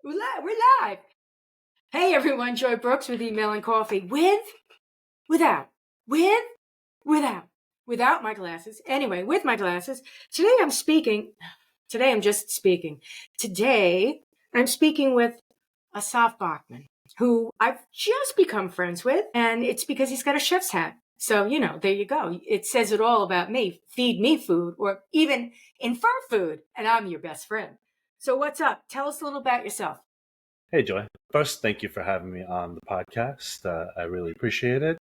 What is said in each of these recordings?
We're live. Hey everyone, Joy Brooks with Email and Coffee. Without my glasses. Anyway, with my glasses. Today I'm just speaking. Today I'm speaking with Asaf Bachman, who I've just become friends with, and it's because he's got a chef's hat. So, there you go. It says it all about me. Feed me food, or even infer food, and I'm your best friend. So what's up? Tell us a little about yourself. Hey, Joy. First, thank you for having me on the podcast. I really appreciate it,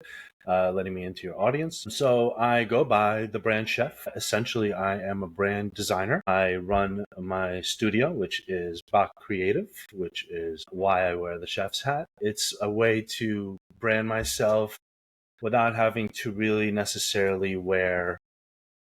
letting me into your audience. So I go by the brand chef. Essentially, I am a brand designer. I run my studio, which is Boch Creative, which is why I wear the chef's hat. It's a way to brand myself without having to really necessarily wear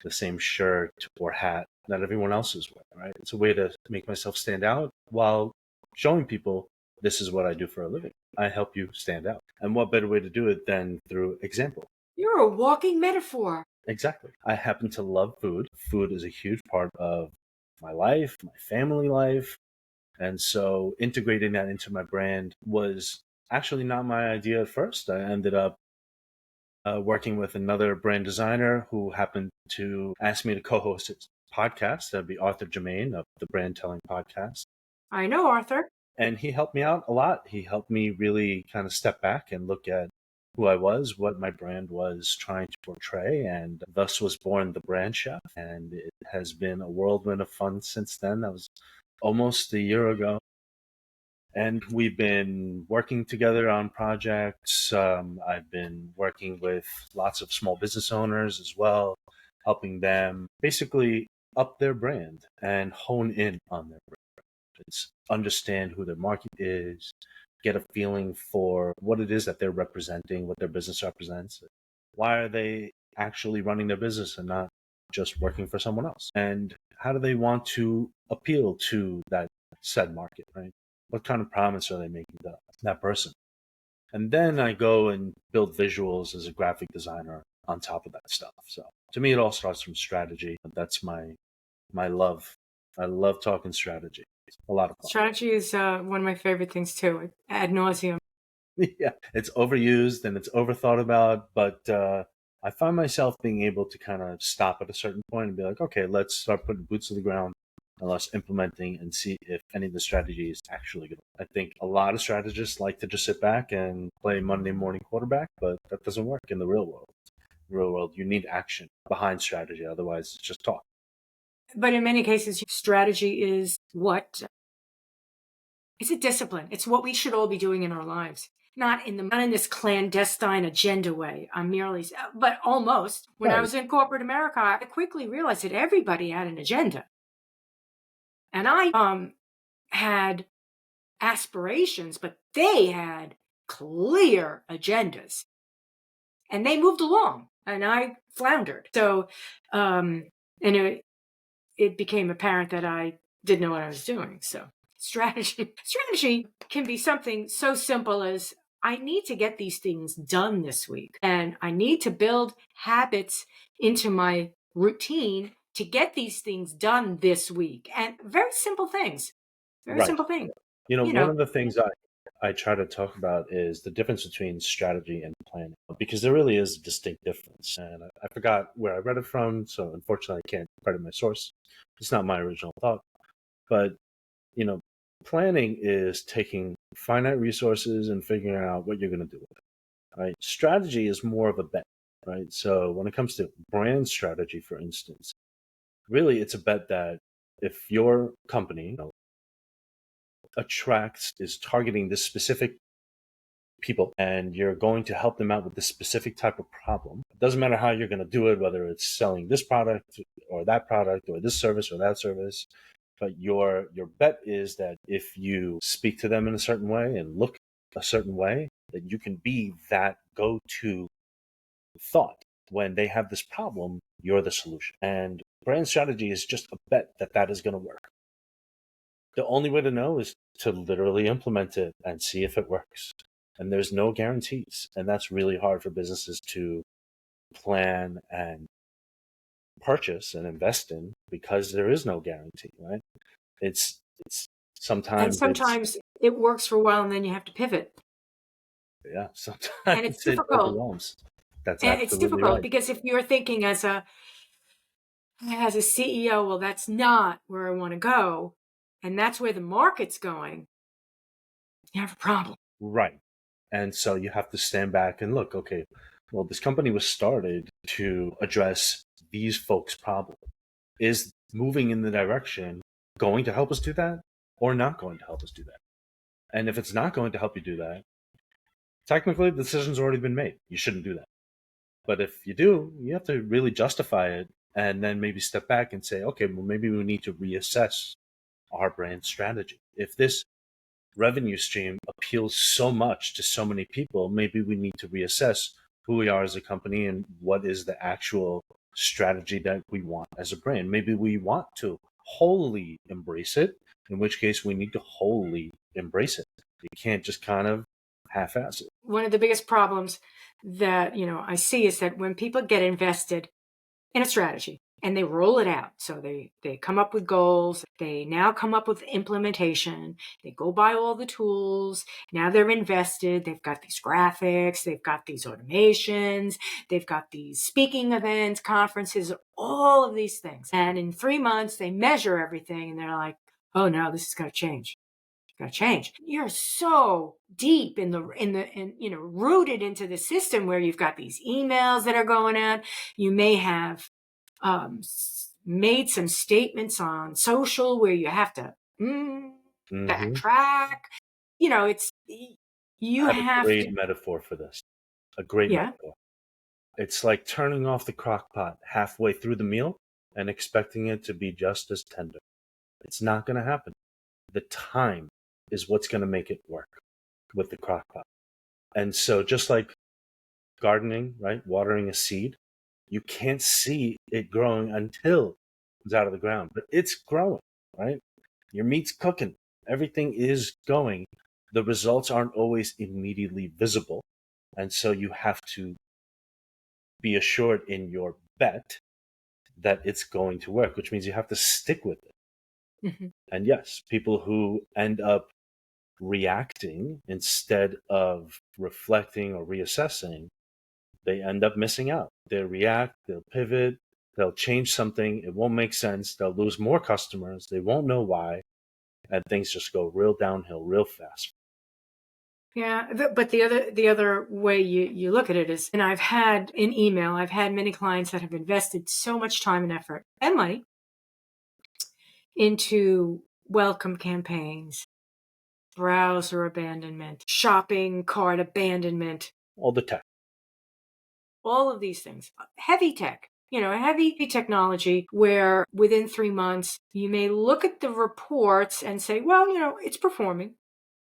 the same shirt or hat that everyone else is wearing, right? It's a way to make myself stand out while showing people this is what I do for a living. I help you stand out. And what better way to do it than through example? You're a walking metaphor. Exactly. I happen to love food. Food is a huge part of my life, my family life. And so integrating that into my brand was actually not my idea at first. I ended up working with another brand designer who happened to ask me to co-host his podcast. That'd be Arthur Germain of the Brand Telling Podcast. I know, Arthur. And he helped me out a lot. He helped me really kind of step back and look at who I was, what my brand was trying to portray, and thus was born the Brand Chef. And it has been a whirlwind of fun since then. That was almost a year ago. And we've been working together on projects. I've been working with lots of small business owners as well, helping them basically up their brand and hone in on their brand. It's understand who their market is, get a feeling for what it is that they're representing, what their business represents. Why are they actually running their business and not just working for someone else? And how do they want to appeal to that said market, right? What kind of promise are they making to that person? And then I go and build visuals as a graphic designer on top of that stuff. So to me, it all starts from strategy. That's my love. I love talking strategy. It's a lot of fun. Strategy is one of my favorite things too, ad nauseum. Yeah, it's overused and it's overthought about, but I find myself being able to kind of stop at a certain point and be like, okay, let's start putting boots to the ground and let's implementing and see if any of the strategy is actually good. I think a lot of strategists like to just sit back and play Monday morning quarterback, but that doesn't work in the real world. In the real world, you need action behind strategy. Otherwise, it's just talk. But in many cases, strategy is what? It's a discipline. It's what we should all be doing in our lives. Not in this clandestine agenda way. But almost. When I was in corporate America, I quickly realized that everybody had an agenda. And I had aspirations, but they had clear agendas. And they moved along, and I floundered. So, and it became apparent that I didn't know what I was doing. So strategy can be something so simple as I need to get these things done this week, and I need to build habits into my routine to get these things done this week. And very simple things. Very Right. simple things. One of the things I try to talk about is the difference between strategy and planning, because there really is a distinct difference. And I forgot where I read it from, so unfortunately I can't credit my source. It's not my original thought. But, planning is taking finite resources and figuring out what you're going to do with it, right? Strategy is more of a bet, right? So when it comes to brand strategy, for instance, really it's a bet that if your company is targeting this specific people and you're going to help them out with this specific type of problem. It doesn't matter how you're going to do it, whether it's selling this product or this service or that service. But your bet is that if you speak to them in a certain way and look a certain way, that you can be that go-to thought. When they have this problem, you're the solution. And brand strategy is just a bet that that is going to work. The only way to know is to literally implement it and see if it works. And there's no guarantees. And that's really hard for businesses to plan and purchase and invest in, because there is no guarantee, right? It's And Sometimes it's, sometimes it works for a while and then you have to pivot. yeah, And it's sometimes it difficult. overwhelms. That's And it's absolutely difficult right. because if you're thinking as a CEO, well, that's not where I want to go, and that's where the market's going, you have a problem. Right. And so you have to stand back and look, okay, well, this company was started to address these folks' problem. Is moving in the direction going to help us do that or not going to help us do that? And if it's not going to help you do that, technically the decision's already been made. You shouldn't do that. But if you do, you have to really justify it and then maybe step back and say, okay, well, maybe we need to reassess our brand strategy. If this revenue stream appeals so much to so many people, maybe we need to reassess who we are as a company and what is the actual strategy that we want as a brand. Maybe we want to wholly embrace it, in which case we need to wholly embrace it. You can't just kind of half-ass it. One of the biggest problems that I see is that when people get invested in a strategy and they roll it out, so they come up with goals, they now come up with implementation, they go buy all the tools, now they're invested, they've got these graphics, they've got these automations, they've got these speaking events, conferences, all of these things, and in 3 months they measure everything and they're like, oh no, this is going to change. Got to change. You're so deep in rooted into the system where you've got these emails that are going out. You may have made some statements on social where you have to Mm-hmm. backtrack. It's you I have a have to. great metaphor for this. A great Yeah. metaphor. It's like turning off the crock pot halfway through the meal and expecting it to be just as tender. It's not going to happen. The time is what's going to make it work with the crock pot. And so just like gardening, right? Watering a seed, you can't see it growing until it's out of the ground, but it's growing, right? Your meat's cooking. Everything is going. The results aren't always immediately visible. And so you have to be assured in your bet that it's going to work, which means you have to stick with it. Mhm. And yes, people who end up reacting instead of reflecting or reassessing, they end up missing out. They'll react, they'll pivot, they'll change something, it won't make sense, they'll lose more customers, they won't know why, and things just go real downhill real fast. Yeah, but the other way you look at it is, and I've had in email, I've had many clients that have invested so much time and effort and money into welcome campaigns, browser abandonment, shopping cart abandonment, All the tech. all of these things, heavy tech. Heavy technology where within 3 months you may look at the reports and say, well, it's performing.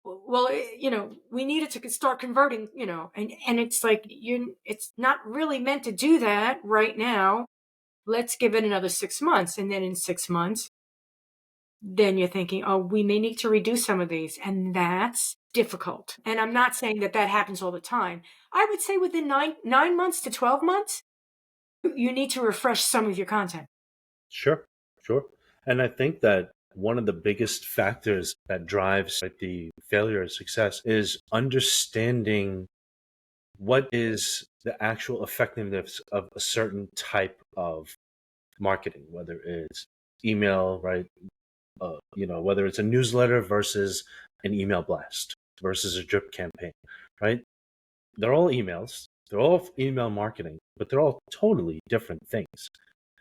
Well, we needed to start converting, and it's like it's not really meant to do that right now. Let's give it another 6 months. And then in 6 months, then you're thinking, oh, we may need to reduce some of these. And that's difficult. And I'm not saying that happens all the time. I would say within 9 months to 12 months, you need to refresh some of your content. Sure, sure. And I think that one of the biggest factors that drives like, the failure or success is understanding what is the actual effectiveness of a certain type of marketing, whether it's email, right? Whether it's a newsletter versus an email blast versus a drip campaign, right? They're all emails, they're all email marketing, but they're all totally different things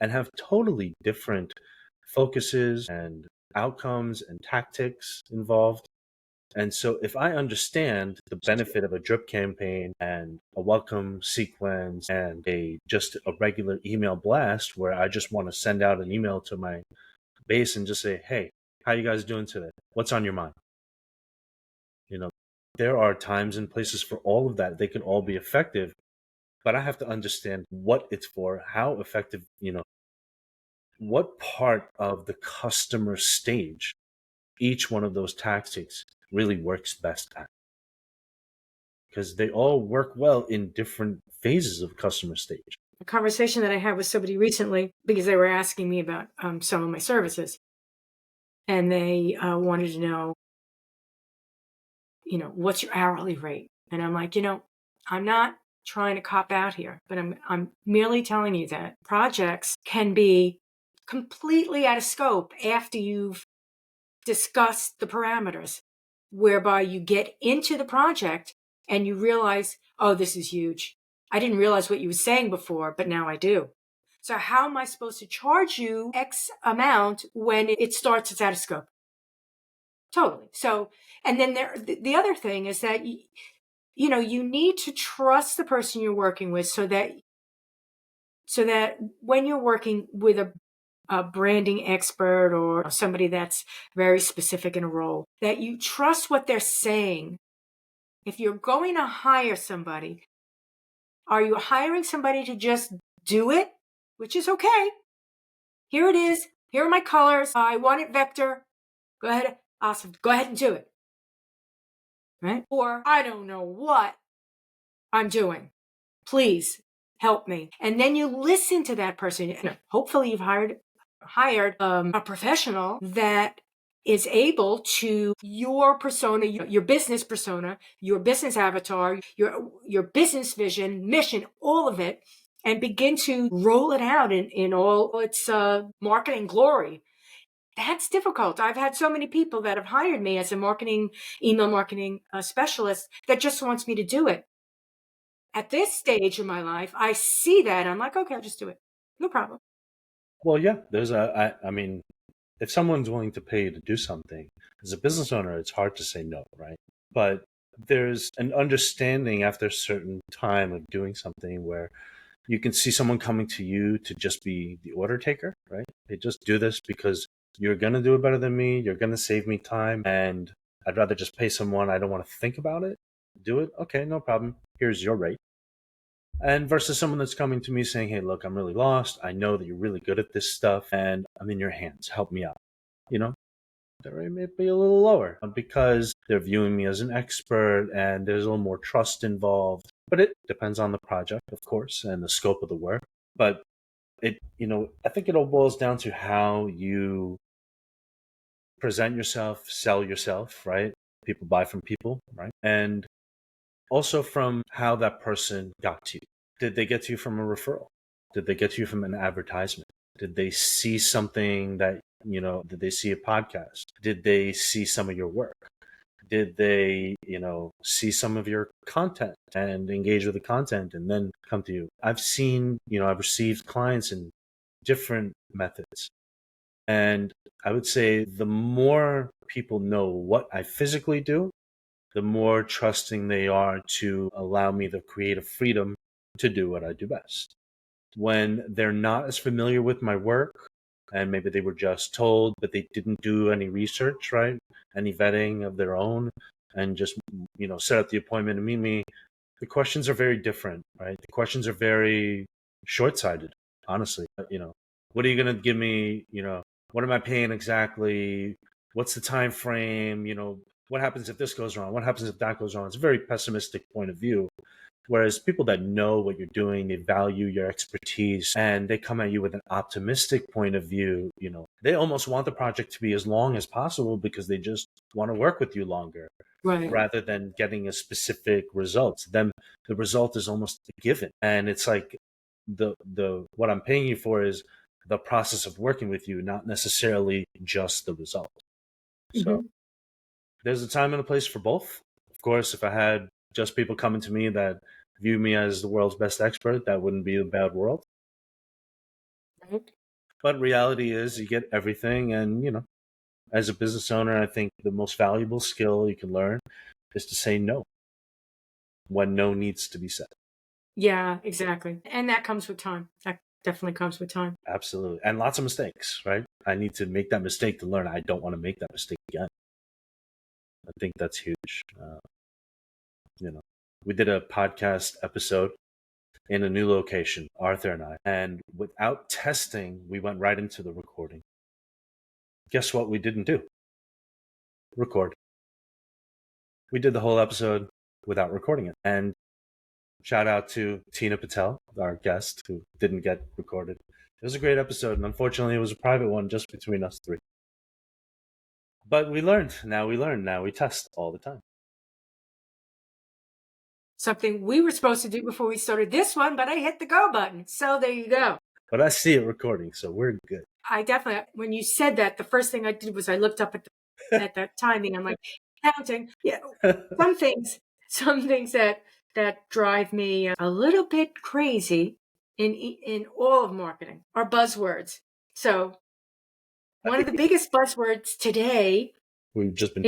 and have totally different focuses and outcomes and tactics involved. And so if I understand the benefit of a drip campaign and a welcome sequence and just a regular email blast where I just want to send out an email to my base and just say, hey, how you guys doing today? What's on your mind? You know, there are times and places for all of that. They can all be effective, but I have to understand what it's for, how effective, what part of the customer stage each one of those tactics really works best at. Because they all work well in different phases of customer stage. A conversation that I had with somebody recently because they were asking me about some of my services. and they wanted to know, what's your hourly rate? And I'm like, I'm not trying to cop out here, but I'm merely telling you that projects can be completely out of scope after you've discussed the parameters, whereby you get into the project and you realize, oh, this is huge. I didn't realize what you were saying before, but now I do. So how am I supposed to charge you X amount when it starts, it's out of scope? Totally. So, and then the other thing is that, you need to trust the person you're working with so that when you're working with a branding expert or somebody that's very specific in a role, that you trust what they're saying. If you're going to hire somebody, are you hiring somebody to just do it? Which is okay. Here it is. Here are my colors. I want it vector. Go ahead, Asaf. Go ahead and do it. Right? Or I don't know what I'm doing. Please help me. And then you listen to that person. Hopefully you've hired a professional that is able to your persona, your business persona, your business avatar, your business vision, mission, all of it, and begin to roll it out in all its marketing glory. That's difficult. I've had so many people that have hired me as a email marketing specialist that just wants me to do it. At this stage in my life, I see that. I'm like, okay, I'll just do it. No problem. Well, yeah, I mean, if someone's willing to pay you to do something, as a business owner, it's hard to say no, right? But there's an understanding after a certain time of doing something where you can see someone coming to you to just be the order taker, right? They just do this because you're going to do it better than me. You're going to save me time. And I'd rather just pay someone. I don't want to think about it. Do it. Okay, no problem. Here's your rate. And versus someone that's coming to me saying, hey, look, I'm really lost. I know that you're really good at this stuff and I'm in your hands. Help me out. The rate may be a little lower because they're viewing me as an expert and there's a little more trust involved. But it depends on the project, of course, and the scope of the work. But I think it all boils down to how you present yourself, sell yourself, right? People buy from people, right? And also from how that person got to you. Did they get to you from a referral? Did they get to you from an advertisement? Did they see something did they see a podcast? Did they see some of your work? Did they, see some of your content and engage with the content and then come to you? I've received clients in different methods. And I would say the more people know what I physically do, the more trusting they are to allow me the creative freedom to do what I do best. When they're not as familiar with my work, and maybe they were just told, but they didn't do any research, right? Any vetting of their own, and just, set up the appointment and meet me, the questions are very different, right? The questions are very short-sighted, honestly. What are you going to give me? What am I paying exactly? What's the time frame? What happens if this goes wrong? What happens if that goes wrong? It's a very pessimistic point of view. Whereas people that know what you're doing, they value your expertise, and they come at you with an optimistic point of view, they almost want the project to be as long as possible because they just want to work with you longer. Right. Rather than getting a specific result. Then the result is almost a given. And it's like the what I'm paying you for is the process of working with you, not necessarily just the result. So there's a time and a place for both. Of course, if I had just people coming to me that view me as the world's best expert, that wouldn't be a bad world. Right. But reality is you get everything. And, as a business owner, I think the most valuable skill you can learn is to say no when no needs to be said. Yeah, exactly. And that comes with time. That definitely comes with time. Absolutely. And lots of mistakes, right? I need to make that mistake to learn I don't want to make that mistake again. I think that's huge. We did a podcast episode in a new location, Arthur and I, and without testing, we went right into the recording. Guess what we didn't do? Record. We did the whole episode without recording it. And shout out to Tina Patel, our guest, who didn't get recorded. It was a great episode, and unfortunately, it was a private one just between us three. But we learned. Now we learn. Now we test all the time. Something we were supposed to do before we started this one, but I hit the go button. So there you go. But I see it recording, so we're good. I definitely, when you said that, the first thing I did was I looked up at the timing. I'm like, counting. Yeah. Some things that drive me a little bit crazy in all of marketing are buzzwords. So one of the biggest buzzwords today We've just been.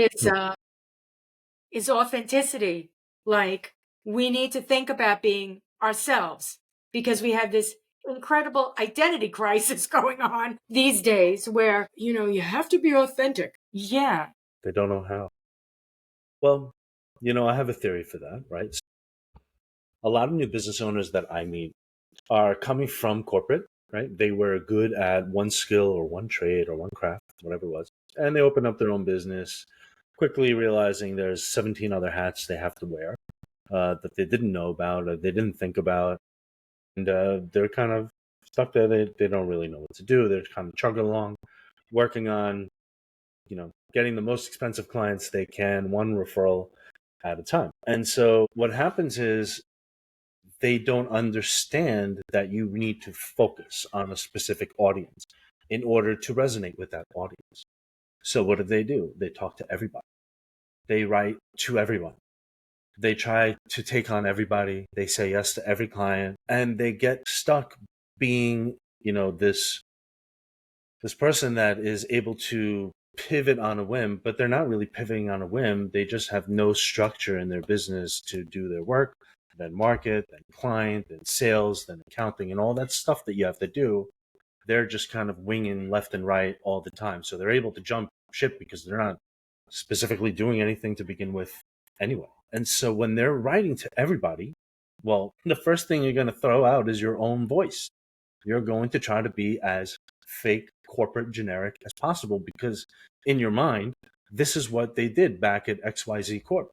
is authenticity. Like, we need to think about being ourselves because we have this incredible identity crisis going on these days where, you have to be authentic. Yeah. They don't know how. Well, I have a theory for that, right? So a lot of new business owners that I meet are coming from corporate, right? They were good at one skill or one trade or one craft, whatever it was, and they open up their own business, quickly realizing there's 17 other hats they have to wear that they didn't know about or they didn't think about, and they're kind of stuck there. They don't really know what to do. They're kind of chugging along, working on, getting the most expensive clients they can, one referral at a time. And so what happens is they don't understand that you need to focus on a specific audience in order to resonate with that audience. So what do? They talk to everybody. They write to everyone. They try to take on everybody. They say yes to every client, and they get stuck being, this person that is able to pivot on a whim, but they're not really pivoting on a whim. They just have no structure in their business to do their work, then market, then client, then sales, then accounting, and all that stuff that you have to do. They're just kind of winging left and right all the time. So they're able to jump ship because they're not specifically doing anything to begin with anyway. And so when they're writing to everybody, well, the first thing you're going to throw out is your own voice. You're going to try to be as fake corporate generic as possible because in your mind, this is what they did back at XYZ Corp.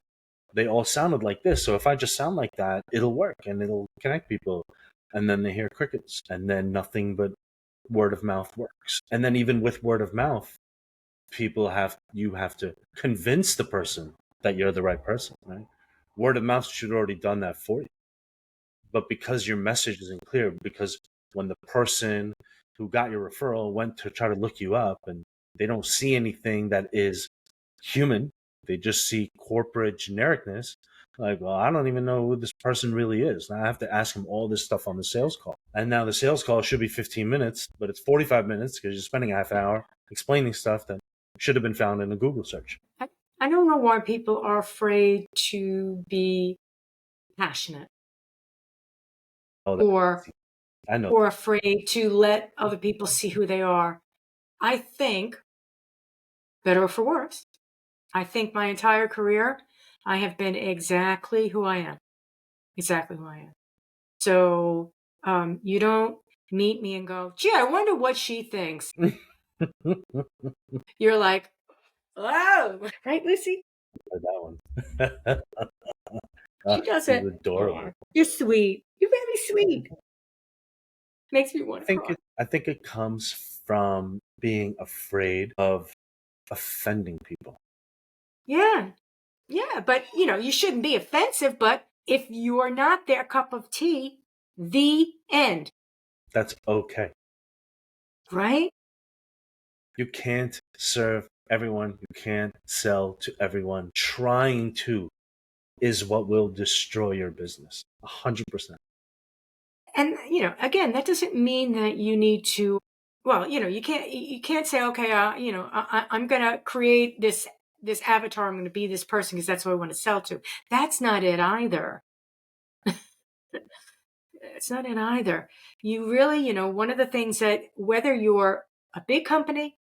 They all sounded like this. So if I just sound like that, it'll work and it'll connect people. And then they hear crickets and then nothing but word of mouth works. And then even with word of mouth, you have to convince the person that you're the right person, right? Word of mouth should have already done that for you. But because your message isn't clear, because when the person who got your referral went to try to look you up and they don't see anything that is human, they just see corporate genericness. Like, well, I don't even know who this person really is. Now I have to ask him all this stuff on the sales call. And now the sales call should be 15 minutes, but it's 45 minutes because you're spending a half hour explaining stuff that should have been found in a Google search. I don't know why people are afraid to be passionate or afraid to let other people see who they are. I think, better or for worse, I think my entire career, I have been exactly who I am. Exactly who I am. So you don't meet me and go, gee, I wonder what she thinks. You're like, oh, right, Lucy? That one. She does it. Adorable. You're sweet. You're very sweet. Makes me want to cry. I think it comes from being afraid of offending people. Yeah. Yeah. But, you shouldn't be offensive. But if you are not their cup of tea, the end. That's okay. Right? You can't serve everyone. You can't sell to everyone. Trying to is what will destroy your business. 100%. And, again, that doesn't mean that you need to, well, you can't say, okay, I'm going to create this avatar. I'm going to be this person because that's what I want to sell to. That's not it either. It's not it either. You really, one of the things that whether you're a big company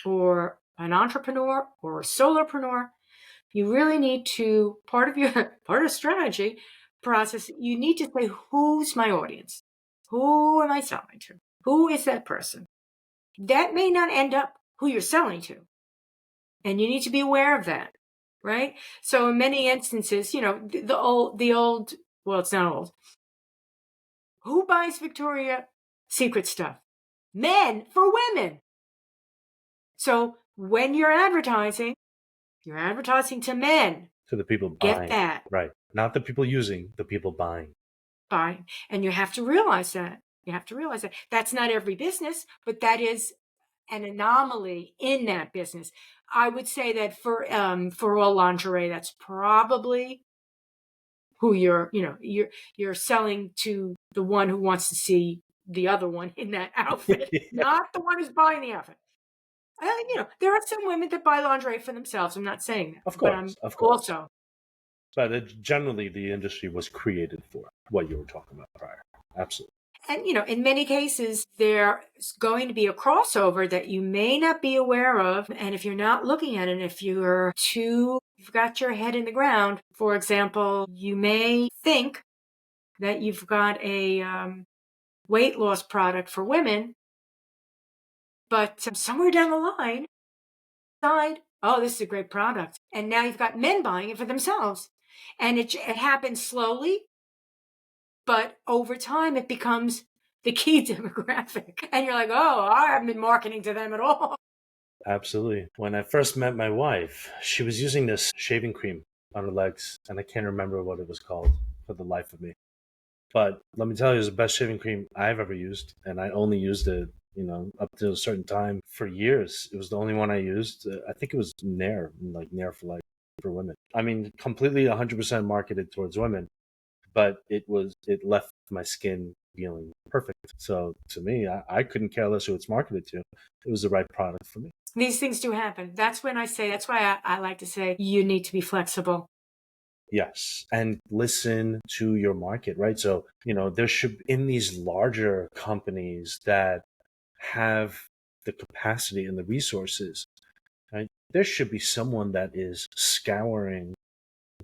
or an entrepreneur or a solopreneur, you really need to, part of strategy process, you need to say, who's my audience? Who am I selling to? Who is that person? That may not end up who you're selling to. And you need to be aware of that, right? So in many instances, the old, well, it's not old. Who buys Victoria's Secret stuff? Men for women. So when you're advertising to men. To the people Get buying. that. Right. Not the people using, the people buying. Buying. And you have to realize that. That's not every business, but that is an anomaly in that business. I would say that for all lingerie, that's probably who you're selling to, the one who wants to see the other one in that outfit, not the one who's buying the outfit. There are some women that buy lingerie for themselves. I'm not saying that, Of but I'm course, of course. also. But generally, the industry was created for what you were talking about prior. Absolutely. And, in many cases, there's going to be a crossover that you may not be aware of. And if you're not looking at it, if you've got your head in the ground, for example, you may think that you've got a weight loss product for women, but somewhere down the line, oh, this is a great product. And now you've got men buying it for themselves. And it happens slowly, but over time it becomes the key demographic. And you're like, oh, I haven't been marketing to them at all. Absolutely. When I first met my wife, she was using this shaving cream on her legs, and I can't remember what it was called for the life of me. But let me tell you, it was the best shaving cream I've ever used, and I only used it, up to a certain time for years. It was the only one I used. I think it was Nair, like Nair for women. I mean, completely 100% marketed towards women, but it left my skin feeling perfect. So to me, I couldn't care less who it's marketed to. It was the right product for me. These things do happen. That's why I like to say you need to be flexible. Yes. And listen to your market, right? So, there should, in these larger companies that have the capacity and the resources, right? There should be someone that is scouring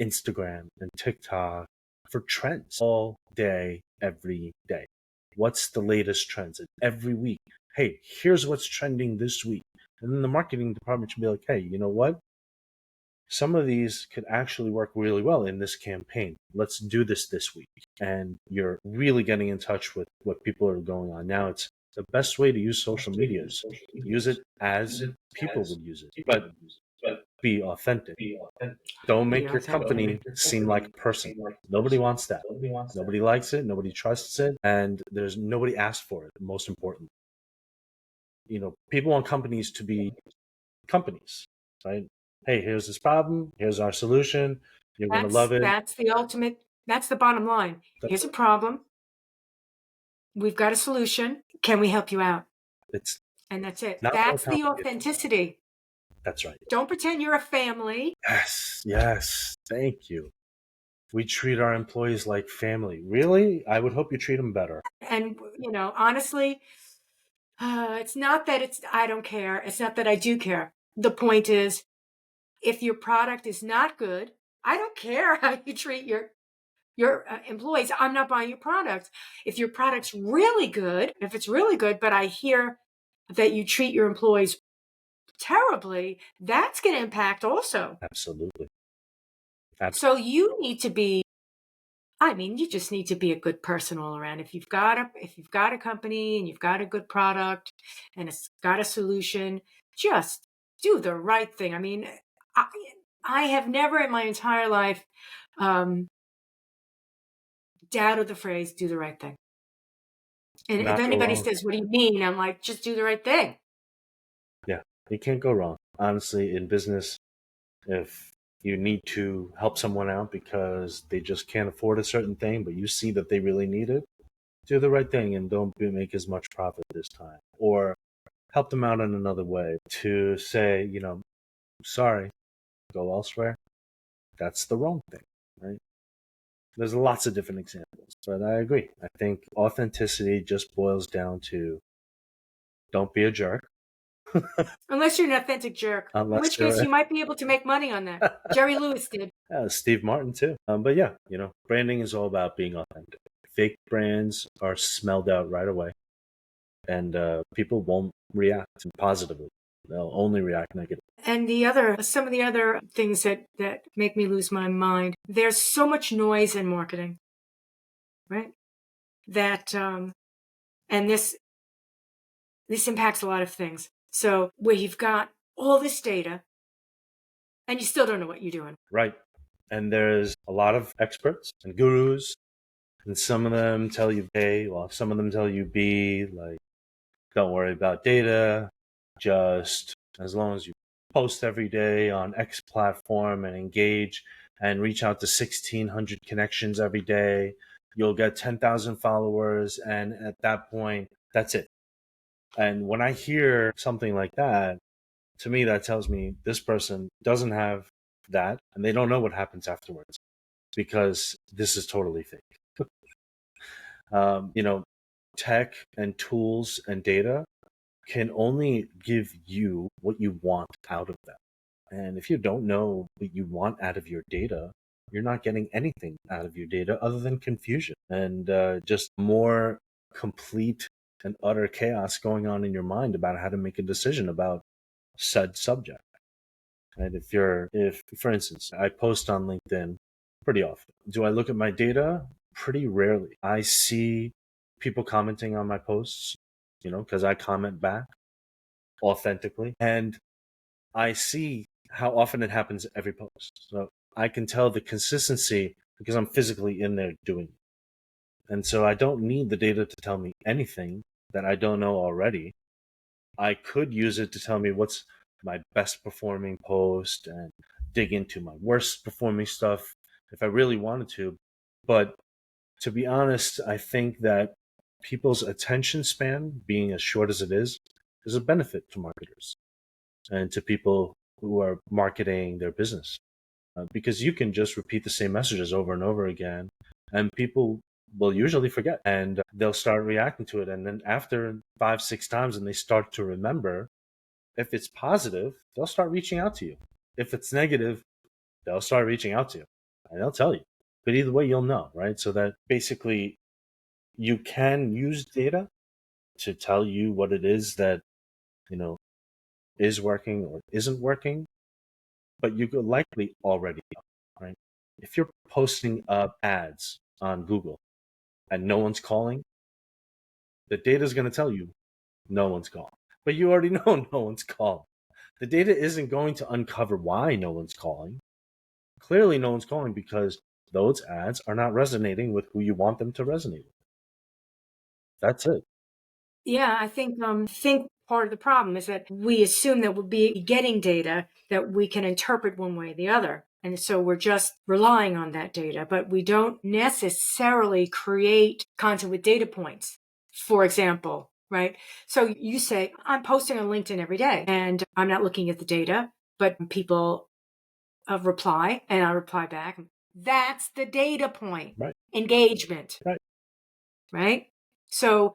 Instagram and TikTok for trends all day, every day. What's the latest trends? And every week, hey, here's what's trending this week. And then the marketing department should be like, hey, you know what? Some of these could actually work really well in this campaign. Let's do this week. And you're really getting in touch with what people are going on. Now, it's the best way to use social media is use it as people would use it, but be authentic. Don't make your company seem like a person. Nobody wants that. Nobody likes it. Nobody trusts it. And there's nobody asked for it, most importantly. People want companies to be companies, right? Hey, here's this problem. Here's our solution. You're going to love it. That's the ultimate. That's the bottom line. Here's a problem. We've got a solution. Can we help you out? And that's it. That's the authenticity. That's right. Don't pretend you're a family. Yes. Thank you. We treat our employees like family. Really? I would hope you treat them better. And, honestly, it's not that I don't care. It's not that I do care. The point is, if your product is not good, I don't care how you treat your employees. I'm not buying your product. If your product's really good, but I hear that you treat your employees terribly, that's going to impact also. Absolutely. So you need to be, you just need to be a good person all around. If you've got a company and you've got a good product and it's got a solution, just do the right thing. I have never in my entire life doubted the phrase, do the right thing. And if anybody says, what do you mean? I'm like, just do the right thing. Yeah, you can't go wrong. Honestly, in business, if you need to help someone out because they just can't afford a certain thing, but you see that they really need it, do the right thing and don't make as much profit this time. Or help them out in another way to say, sorry, go elsewhere. That's the wrong thing, right? There's lots of different examples, but I agree. I think authenticity just boils down to don't be a jerk. Unless you're an authentic jerk, in which case you might be able to make money on that. Jerry Lewis did. Steve Martin too. But yeah, branding is all about being authentic. Fake brands are smelled out right away, and people won't react positively. They'll only react negatively. And some of the other things that make me lose my mind, there's so much noise in marketing, right? That, and this impacts a lot of things. So where you've got all this data and you still don't know what you're doing. Right. And there's a lot of experts and gurus, and some of them tell you A, well, some of them tell you B, like, don't worry about data, just as long as you post every day on X platform and engage and reach out to 1,600 connections every day, you'll get 10,000 followers. And at that point, that's it. And when I hear something like that, to me, that tells me this person doesn't have that and they don't know what happens afterwards, because this is totally fake. You know, tech and tools and data can only give you what you want out of them. And if you don't know what you want out of your data, you're not getting anything out of your data other than confusion and just more complete and utter chaos going on in your mind about how to make a decision about said subject. And if for instance, I post on LinkedIn pretty often, do I look at my data? Pretty rarely. I see people commenting on my posts, because I comment back authentically, and I see how often it happens every post. So I can tell the consistency because I'm physically in there doing it. And so I don't need the data to tell me anything that I don't know already. I could use it to tell me what's my best performing post and dig into my worst performing stuff if I really wanted to. But to be honest, I think that people's attention span being as short as it is a benefit to marketers and to people who are marketing their business, because you can just repeat the same messages over and over again, and people will usually forget and they'll start reacting to it. And then after 5, 6 times, and they start to remember, if it's positive, they'll start reaching out to you. If it's negative, they'll start reaching out to you and they'll tell you. But either way, you'll know, right? So that basically you can use data to tell you what it is that, is working or isn't working, but you could likely already know, right? If you're posting up ads on Google and no one's calling, the data is going to tell you no one's calling. But you already know no one's calling. The data isn't going to uncover why no one's calling. Clearly, no one's calling because those ads are not resonating with who you want them to resonate with. That's it. Yeah, I think part of the problem is that we assume that we'll be getting data that we can interpret one way or the other. And so we're just relying on that data, but we don't necessarily create content with data points, for example, right? So you say, I'm posting on LinkedIn every day and I'm not looking at the data, but people reply and I reply back. That's the data point. Right. Engagement. Right. Right. So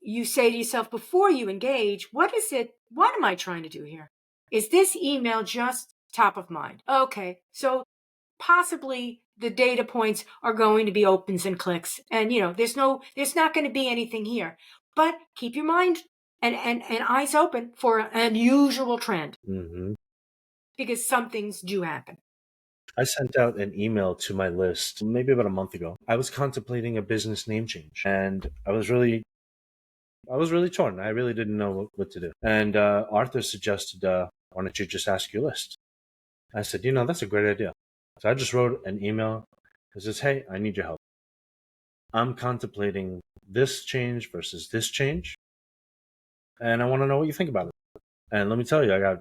you say to yourself before you engage, what am I trying to do here? Is this email just top of mind? Okay. So possibly the data points are going to be opens and clicks. And there's not going to be anything here. But keep your mind and eyes open for an unusual trend. Mm-hmm. Because some things do happen. I sent out an email to my list maybe about a month ago. I was contemplating a business name change, and I was really torn. I really didn't know what to do. And Arthur suggested, why don't you just ask your list? I said, that's a great idea. So I just wrote an email that says, hey, I need your help. I'm contemplating this change versus this change, and I want to know what you think about it. And let me tell you,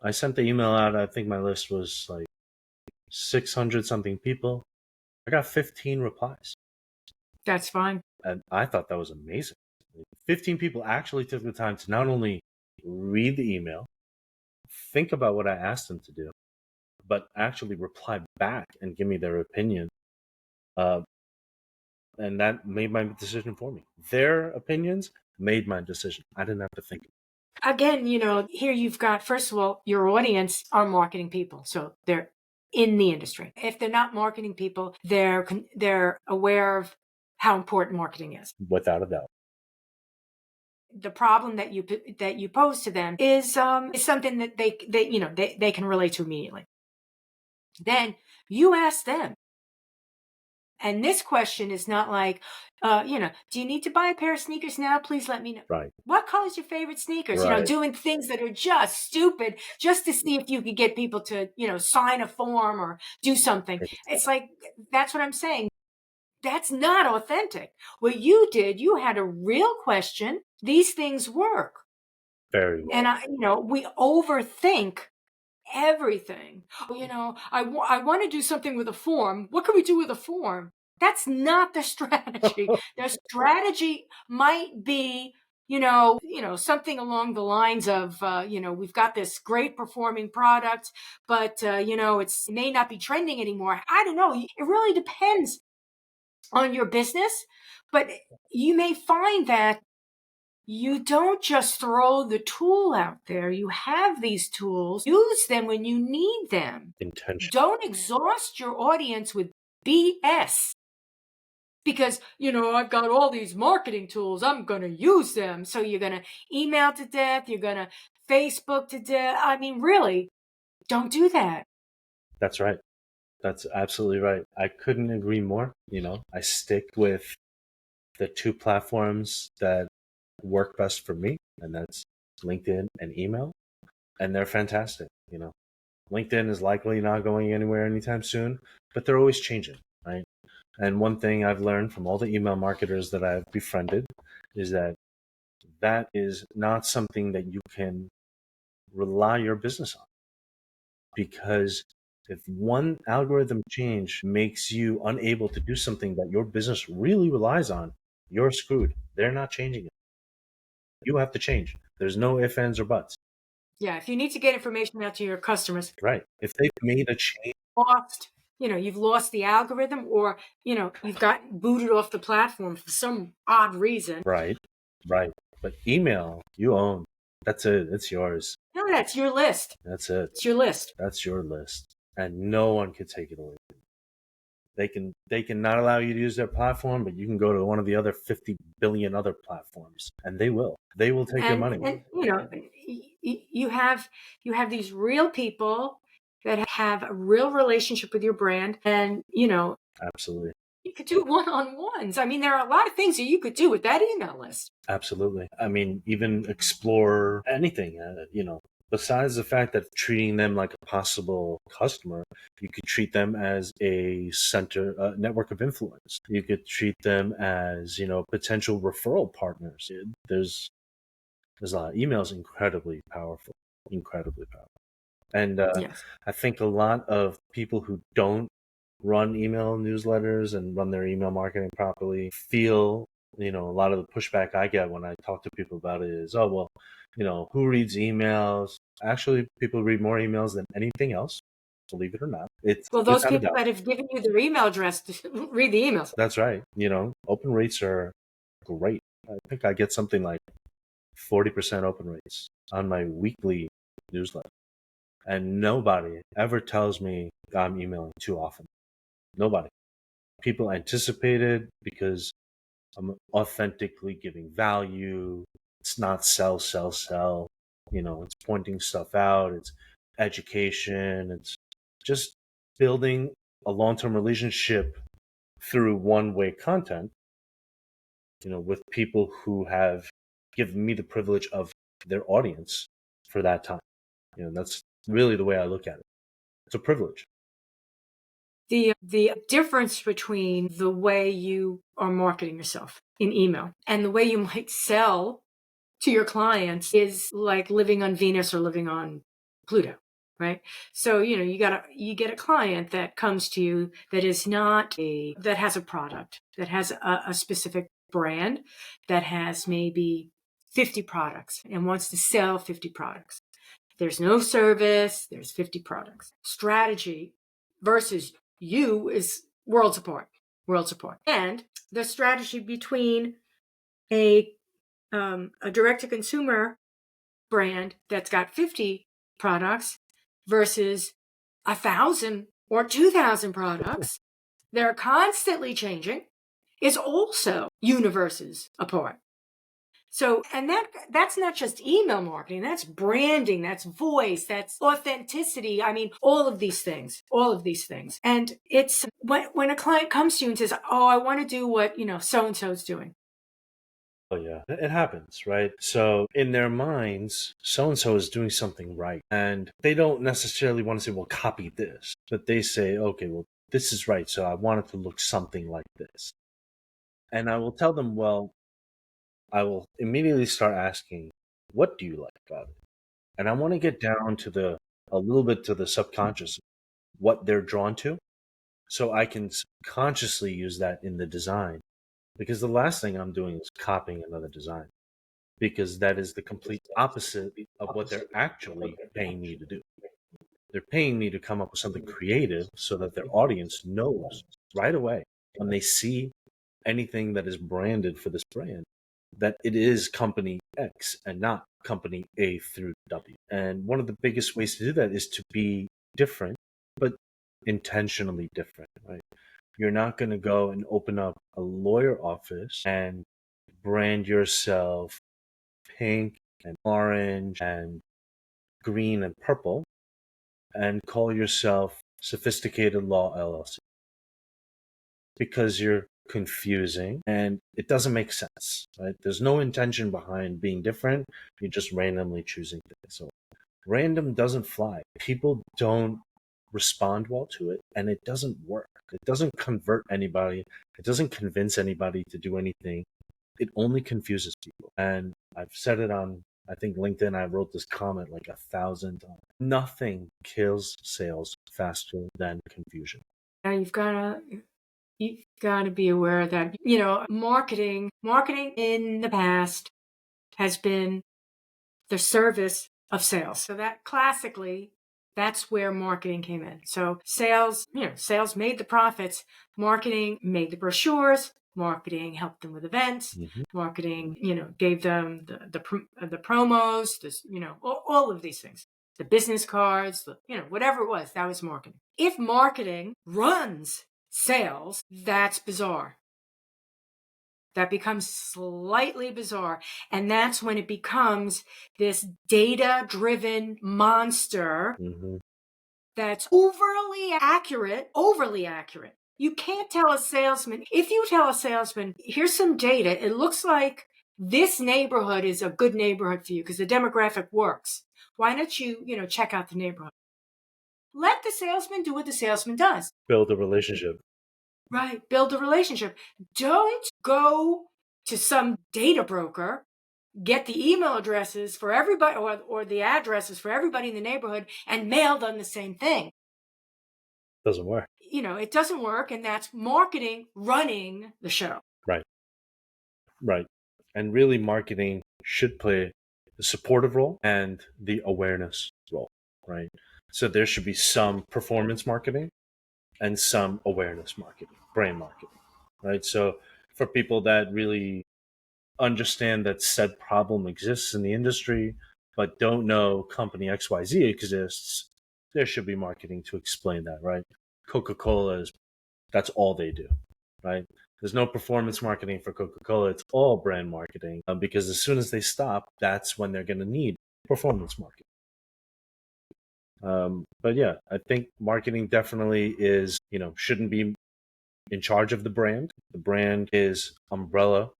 I sent the email out. I think my list was like 600 something people. I got 15 replies. That's fine. And I thought that was amazing. 15 people actually took the time to not only read the email, think about what I asked them to do, but actually reply back and give me their opinion. And that made my decision for me. Their opinions made my decision. I didn't have to think. Again, here you've got, first of all, your audience are marketing people. So they're in the industry. If they're not marketing people, they're aware of how important marketing is. Without a doubt. The problem that you pose to them is something that they can relate to immediately. Then you ask them, And this question is not like, do you need to buy a pair of sneakers now? Please let me know. Right. What color's your favorite sneakers? Right. Doing things that are just stupid just to see if you could get people to, sign a form or do something. It's like, that's what I'm saying. That's not authentic. What you did, you had a real question. These things work. Very well. And we overthink everything. I want to do something with a form. What can we do with a form? That's not the strategy. The strategy might be, something along the lines of, we've got this great performing product, but, it may not be trending anymore. I don't know. It really depends on your business, but you may find that you don't just throw the tool out there. You have these tools. Use them when you need them. Intention. Don't exhaust your audience with BS. Because, I've got all these marketing tools. I'm going to use them. So you're going to email to death. You're going to Facebook to death. I mean, really, don't do that. That's right. That's absolutely right. I couldn't agree more. I stick with the two platforms that work best for me, and that's LinkedIn and email. And they're fantastic. LinkedIn is likely not going anywhere anytime soon, but they're always changing, right? And one thing I've learned from all the email marketers that I've befriended is that is not something that you can rely your business on. Because if one algorithm change makes you unable to do something that your business really relies on, you're screwed. They're not changing it. You have to change. There's no ifs, ands, or buts. Yeah, if you need to get information out to your customers. Right. If they've made a change. You've lost the algorithm, or, you've gotten booted off the platform for some odd reason. Right. But email, you own. That's it. It's yours. No, that's your list. That's it. It's your list. That's your list. And no one can take it away. They can not allow you to use their platform, but you can go to one of the other 50 billion other platforms, and they will. They will take your money. And you have these real people that have a real relationship with your brand, and Absolutely. You could do one-on-ones. I mean, there are a lot of things that you could do with that email list. Absolutely. I mean, even explore anything, besides the fact that treating them like a possible customer, you could treat them as a network of influence. You could treat them as, potential referral partners. There's a lot. Email is incredibly powerful. And Yes. I think a lot of people who don't run email newsletters and run their email marketing properly feel, a lot of the pushback I get when I talk to people about it is, oh, well, who reads emails? Actually, people read more emails than anything else, believe it or not. Those people that have given you their email address to read the emails. That's right. Open rates are great. I think I get something like 40% open rates on my weekly newsletter. And nobody ever tells me I'm emailing too often. Nobody. People anticipate it because I'm authentically giving value. It's not sell. It's pointing stuff out. It's education. It's just building a long-term relationship through one-way content, with people who have given me the privilege of their audience for that time. That's really the way I look at it. It's a privilege. The difference between the way you are marketing yourself in email and the way you might sell to your clients is like living on Venus or living on Pluto, right? So, you get a client that comes to you that has a product, that has a specific brand, that has maybe 50 products and wants to sell 50 products. There's no service, there's 50 products. Strategy versus you is worlds apart. And the strategy between a direct-to-consumer brand that's got 50 products versus 1,000 or 2,000 products, they're constantly changing, is also universes apart. So, and that's not just email marketing, that's branding, that's voice, that's authenticity. I mean, all of these things. And it's when a client comes to you and says, "Oh, I want to do what, so and so is doing." Oh, yeah, it happens, right? So in their minds, so and so is doing something right. And they don't necessarily want to say, well, copy this. But they say, okay, well, this is right. So I want it to look something like this. And I will tell them, well, I will immediately start asking, what do you like about it? And I want to get down to a little bit to the subconscious, what they're drawn to. So I can consciously use that in the design. Because the last thing I'm doing is copying another design. Because that is the complete opposite of what they're actually paying me to do. They're paying me to come up with something creative so that their audience knows right away when they see anything that is branded for this brand that it is company X and not company A through W. And one of the biggest ways to do that is to be different, but intentionally different, right? You're not going to go and open up a lawyer office and brand yourself pink and orange and green and purple and call yourself Sophisticated Law LLC because you're confusing and it doesn't make sense, right? There's no intention behind being different. You're just randomly choosing things. So random doesn't fly. People don't respond well to it and it doesn't work. It doesn't convert anybody. It doesn't convince anybody to do anything. It only confuses people. And I've said it on, I think, LinkedIn. I wrote this comment like 1,000 times. Nothing kills sales faster than confusion. Now you've got to be aware that, marketing in the past has been the service of sales. So that classically, that's where marketing came in. So sales made the profits, marketing made the brochures, marketing helped them with events, marketing, gave them the promos, all of these things. The business cards, whatever it was, that was marketing. If marketing runs sales, that's bizarre. That becomes slightly bizarre. And that's when it becomes this data-driven monster that's overly accurate. You can't tell a salesman, if you tell a salesman, here's some data, it looks like this neighborhood is a good neighborhood for you because the demographic works. Why don't you, check out the neighborhood? Let the salesman do what the salesman does. Build a relationship. Right. Build a relationship. Don't go to some data broker, get the email addresses for everybody or the addresses for everybody in the neighborhood and mail them the same thing. Doesn't work. It doesn't work. And that's marketing running the show. Right. And really, marketing should play the supportive role and the awareness role, right? So there should be some performance marketing and some awareness marketing, brand marketing, right? So for people that really understand that said problem exists in the industry, but don't know company XYZ exists, there should be marketing to explain that, right? Coca-Cola that's all they do, right? There's no performance marketing for Coca-Cola. It's all brand marketing because as soon as they stop, that's when they're going to need performance marketing. But yeah, I think marketing definitely is, shouldn't be in charge of the brand. The brand is umbrella,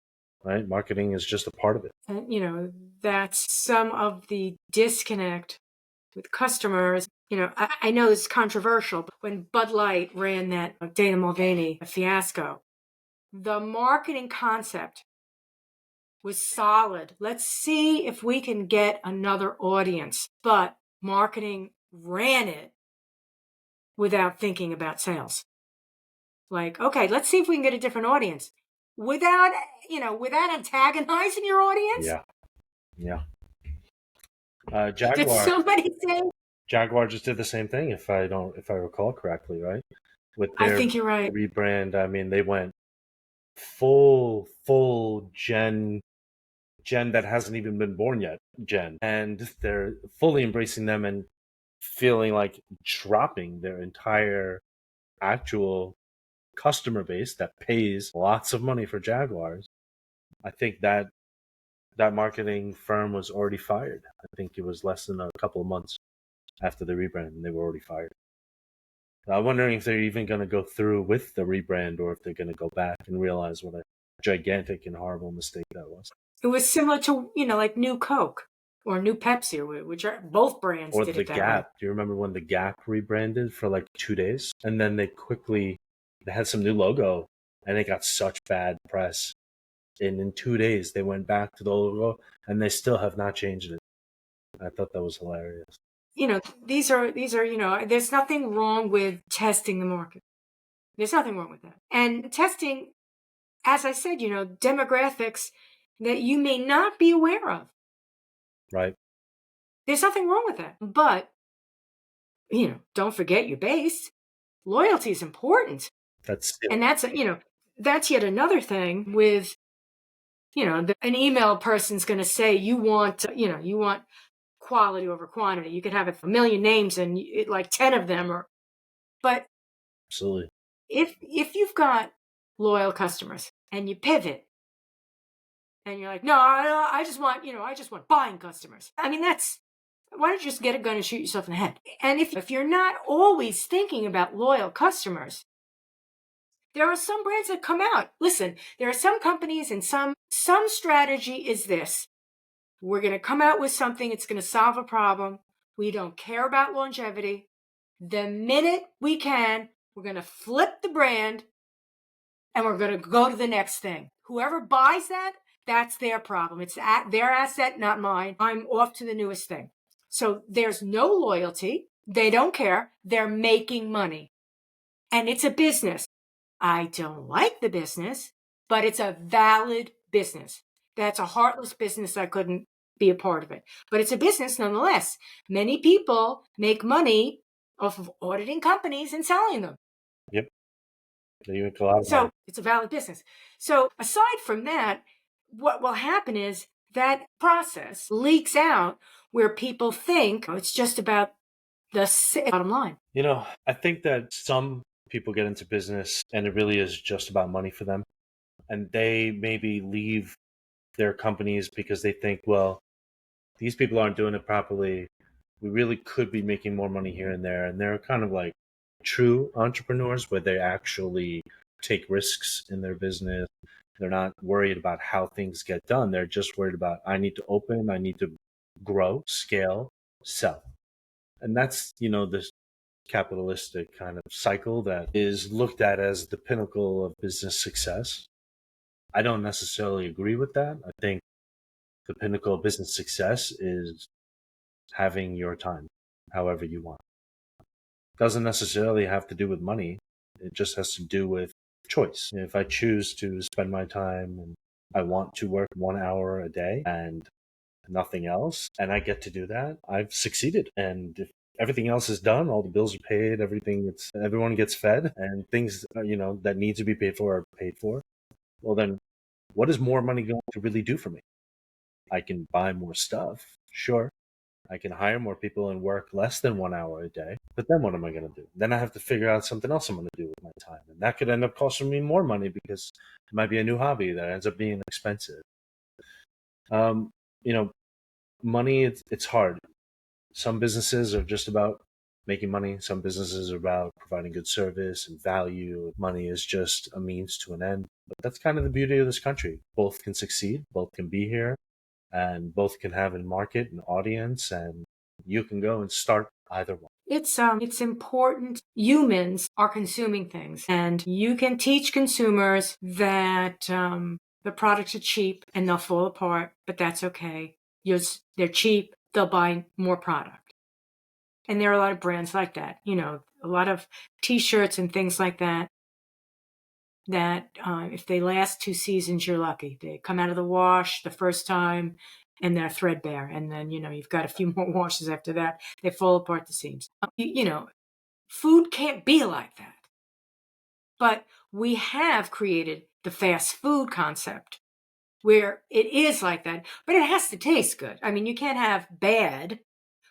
right? Marketing is just a part of it. And, that's some of the disconnect with customers. I know it's controversial, but when Bud Light ran that Dana Mulvaney fiasco, the marketing concept was solid. Let's see if we can get another audience. But marketing ran it without thinking about sales. Like, okay, let's see if we can get a different audience without antagonizing your audience. Yeah. Did Jaguar. somebody say? Jaguar just did the same thing, if I recall correctly, right? With I their think you're right. rebrand, I mean, they went full gen that hasn't even been born yet, gen, and they're fully embracing them and feeling like dropping their entire actual customer base that pays lots of money for Jaguars. I think that that marketing firm was already fired. I think it was less than a couple of months after the rebrand, and they were already fired. I'm wondering if they're even going to go through with the rebrand or if they're going to go back and realize what a gigantic and horrible mistake that was. It was similar to, like New Coke or New Pepsi, which are both brands Or did the it that Gap. way. Do you remember when the Gap rebranded for like 2 days? And then they had some new logo and it got such bad press. And in 2 days, they went back to the logo and they still have not changed it. I thought that was hilarious. These are, there's nothing wrong with testing the market. There's nothing wrong with that. And testing, as I said, demographics that you may not be aware of. Right. There's nothing wrong with that. But, don't forget your base. Loyalty is important. And that's yet another thing with, an email person's going to say you want quality over quantity. You could have a million names and like 10 of them but absolutely. If you've got loyal customers and you pivot and you're like, no, I just want buying customers. I mean, why don't you just get a gun and shoot yourself in the head? And if you're not always thinking about loyal customers, there are some brands that come out. Listen, there are some companies and some strategy is this. We're going to come out with something. It's going to solve a problem. We don't care about longevity. The minute we can, we're going to flip the brand and we're going to go to the next thing. Whoever buys that, that's their problem. It's their asset, not mine. I'm off to the newest thing. So there's no loyalty. They don't care. They're making money. And it's a business. I don't like the business, but it's a valid business. That's a heartless business. I couldn't be a part of it. But it's a business nonetheless. Many people make money off of auditing companies and selling them. Yep. They make a lot of So money. it's a valid business. So aside from that, what will happen is that process leaks out where people think it's just about the bottom line. I think that some people get into business and it really is just about money for them. And they maybe leave their companies because they think, well, these people aren't doing it properly. We really could be making more money here and there. And they're kind of like true entrepreneurs where they actually take risks in their business. They're not worried about how things get done. They're just worried about, I need to open, I need to grow, scale, sell. And that's, this capitalistic kind of cycle that is looked at as the pinnacle of business success. I don't necessarily agree with that. I think the pinnacle of business success is having your time however you want. It doesn't necessarily have to do with money. It just has to do with choice. If I choose to spend my time and I want to work 1 hour a day and nothing else, and I get to do that, I've succeeded. And if everything else is done, all the bills are paid, everyone gets fed, and things, that need to be paid for are paid for, well then, what is more money going to really do for me? I can buy more stuff, sure. I can hire more people and work less than 1 hour a day. But then what am I going to do? Then I have to figure out something else I'm going to do with my time. And that could end up costing me more money because it might be a new hobby that ends up being expensive. Money, it's hard. Some businesses are just about making money. Some businesses are about providing good service and value. Money is just a means to an end. But that's kind of the beauty of this country. Both can succeed. Both can be here. And both can have a market, an audience, and you can go and start either one. It's important. Humans are consuming things, and you can teach consumers that the products are cheap and they'll fall apart, but that's okay. They're cheap. They'll buy more product. And there are a lot of brands like that. A lot of T-shirts and things like that. That if they last 2 seasons, you're lucky. They come out of the wash the first time and they're threadbare. And then, you've got a few more washes after that. They fall apart at the seams. Food can't be like that. But we have created the fast food concept where it is like that, but it has to taste good. I mean, you can't have bad.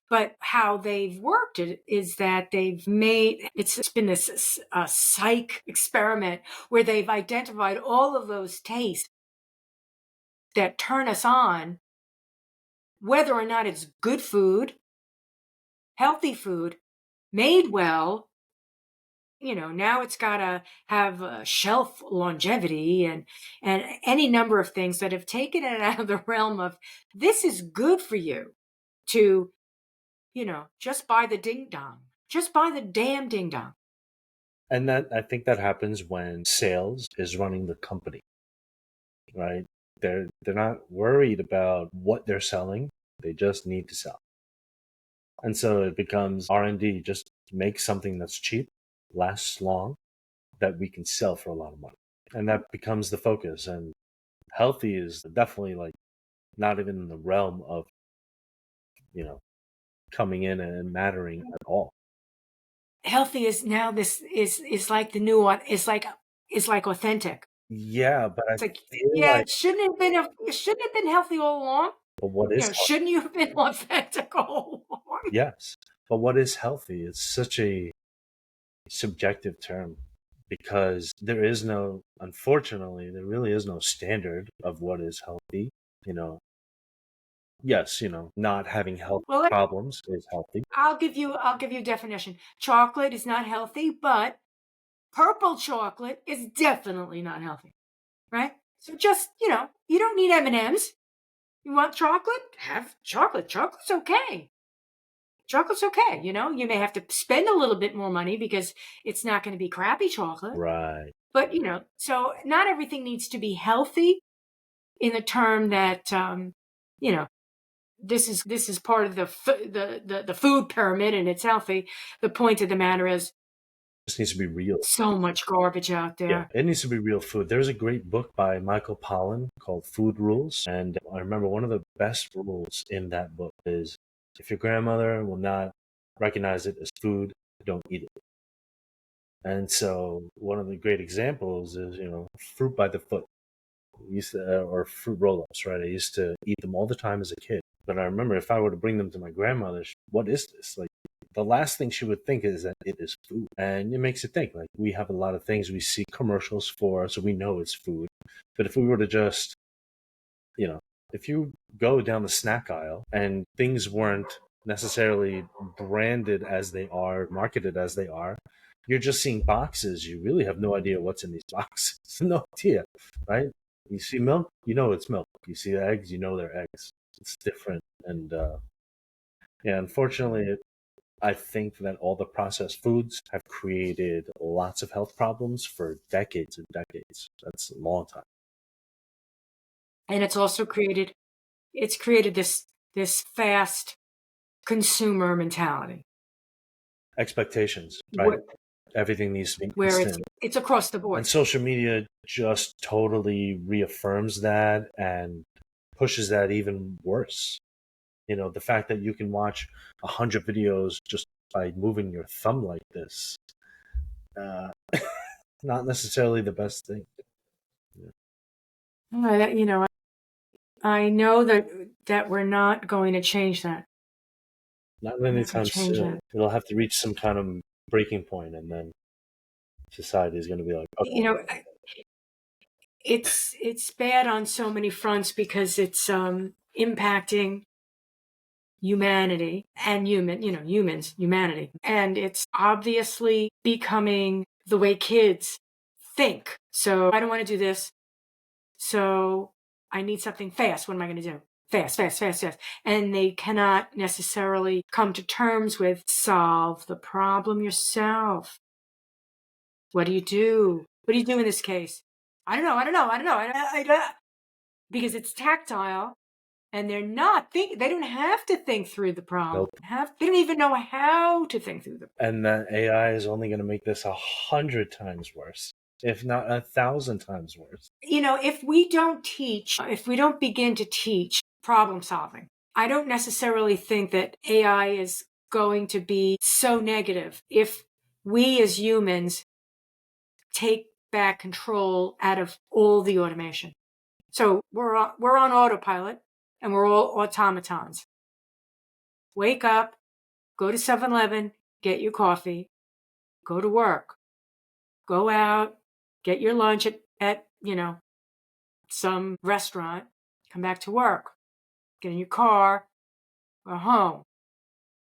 But how they've worked it is that it's been this psych experiment where they've identified all of those tastes that turn us on, whether or not it's good food, healthy food, made well. Now it's got to have shelf longevity and any number of things that have taken it out of the realm of this is good for you to, just buy the ding dong, just buy the damn ding dong. And that, I think that happens when sales is running the company, right? They're not worried about what they're selling. They just need to sell. And so it becomes R&D, just make something that's cheap, lasts long, that we can sell for a lot of money. And that becomes the focus. And healthy is definitely like not even in the realm of, coming in and mattering at all. Healthy is now this is like the new one. It's like authentic. Yeah, but I It's like, feel yeah, like, it shouldn't have been healthy all along. but what is healthy? Shouldn't you have been authentic all along? Yes, but what is healthy? It's such a subjective term because unfortunately, there really is no standard of what is healthy. Yes, not having health Well, problems is healthy. I'll give you a definition. Chocolate is not healthy, but purple chocolate is definitely not healthy, right? So just, you don't need M&Ms. You want chocolate? Have chocolate. Chocolate's okay. Chocolate's okay. You may have to spend a little bit more money because it's not going to be crappy chocolate. Right. But, so not everything needs to be healthy in the term that, this is part of the food pyramid and it's healthy. The point of the matter is, It just needs to be real. so much garbage out there. Yeah, it needs to be real food. There's a great book by Michael Pollan called Food Rules. And I remember one of the best rules in that book is if your grandmother will not recognize it as food, don't eat it. And so one of the great examples is, fruit by the foot. Or fruit roll-ups, right? I used to eat them all the time as a kid. But I remember if I were to bring them to my grandmother, what is this? Like, the last thing she would think is that it is food. And it makes you think, like, we have a lot of things we see commercials for, so we know it's food. But if we were to just, if you go down the snack aisle and things weren't necessarily branded as they are, marketed as they are, you're just seeing boxes. You really have no idea what's in these boxes. No idea, right? You see milk, you know it's milk. You see eggs, you know they're eggs. It's different. And unfortunately, I think that all the processed foods have created lots of health problems for decades and decades. That's a long time. And it's also created this fast consumer mentality. Expectations, right? Everything needs to be where instant. it's across the board. And social media just totally reaffirms that and pushes that even worse. The fact that you can watch 100 videos just by moving your thumb like this, not necessarily the best thing. I know that we're not going to change that. Not anytime soon. It'll have to reach some kind of breaking point, and then society is going to be like, okay. It's bad on so many fronts because it's impacting humanity and humanity. And it's obviously becoming the way kids think. So I don't want to do this. So I need something fast. What am I going to do? Fast. And they cannot necessarily come to terms with solve the problem yourself. What do you do? What do you do in this case? I don't know. Because it's tactile and they're not they don't have to think through the problem. Nope. They don't even know how to think through the problem. And that AI is only going to make this 100 times worse, if not 1,000 times worse. If we don't begin to teach problem solving, I don't necessarily think that AI is going to be so negative if we as humans take back control out of all the automation. So we're on autopilot and we're all automatons. Wake up, go to 7-Eleven, get your coffee, go to work, go out, get your lunch at some restaurant, come back to work, get in your car, go home,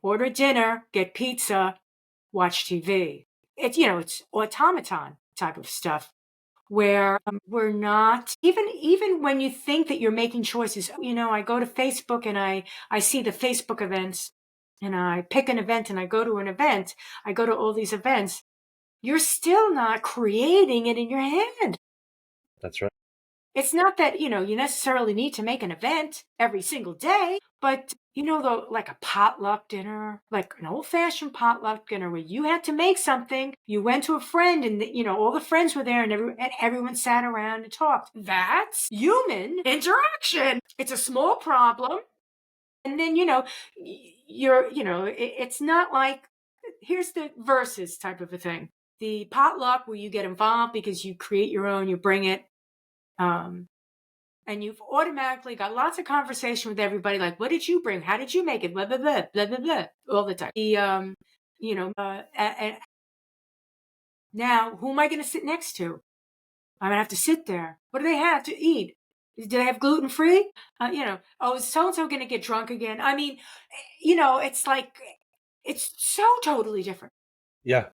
order dinner, get pizza, watch TV. It's automaton type of stuff where we're not even when you think that you're making choices. I go to Facebook and I see the Facebook events and I pick an event and I go to an event. I go to all these events. You're still not creating it in your head. That's right. It's not that, you necessarily need to make an event every single day, but like a potluck dinner, like an old-fashioned potluck dinner where you had to make something, you went to a friend and, all the friends were there and everyone sat around and talked. That's human interaction. It's a small problem. And then, it's not like, here's the versus type of a thing. The potluck where you get involved because you create your own, you bring it. And you've automatically got lots of conversation with everybody, like, what did you bring? How did you make it? Blah, blah, blah, blah, blah, blah, all the time. Now, who am I going to sit next to? I'm going to have to sit there. What do they have to eat? Do they have gluten-free? Is so-and-so going to get drunk again? I mean, it's like, it's so totally different. Yeah.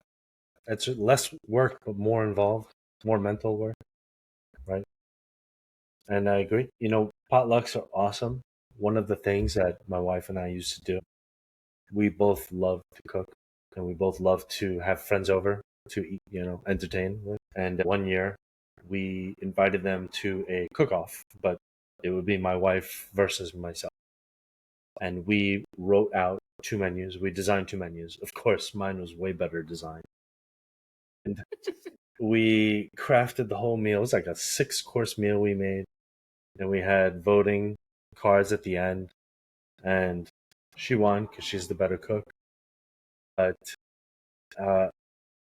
It's less work, but more involved, more mental work, right? And I agree. Potlucks are awesome. One of the things that my wife and I used to do, we both love to cook and we both love to have friends over to eat, entertain with. And one year we invited them to a cook-off, but it would be my wife versus myself. And we wrote out 2 menus. We designed 2 menus. Of course, mine was way better designed. And we crafted the whole meal. It was like a 6-course meal we made. And we had voting cards at the end. And she won because she's the better cook. But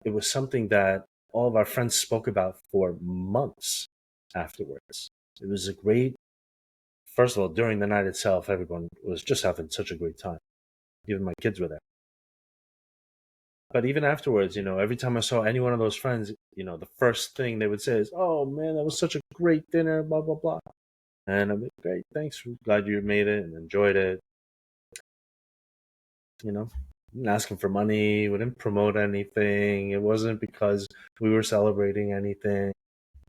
it was something that all of our friends spoke about for months afterwards. It was a great, first of all, during the night itself, everyone was just having such a great time. Even my kids were there. But even afterwards, every time I saw any one of those friends, the first thing they would say is, "Oh man, that was such a great dinner, blah, blah, blah." And I'm like, "Great, thanks. We're glad you made it and enjoyed it." Didn't ask him for money. We didn't promote anything. It wasn't because we were celebrating anything.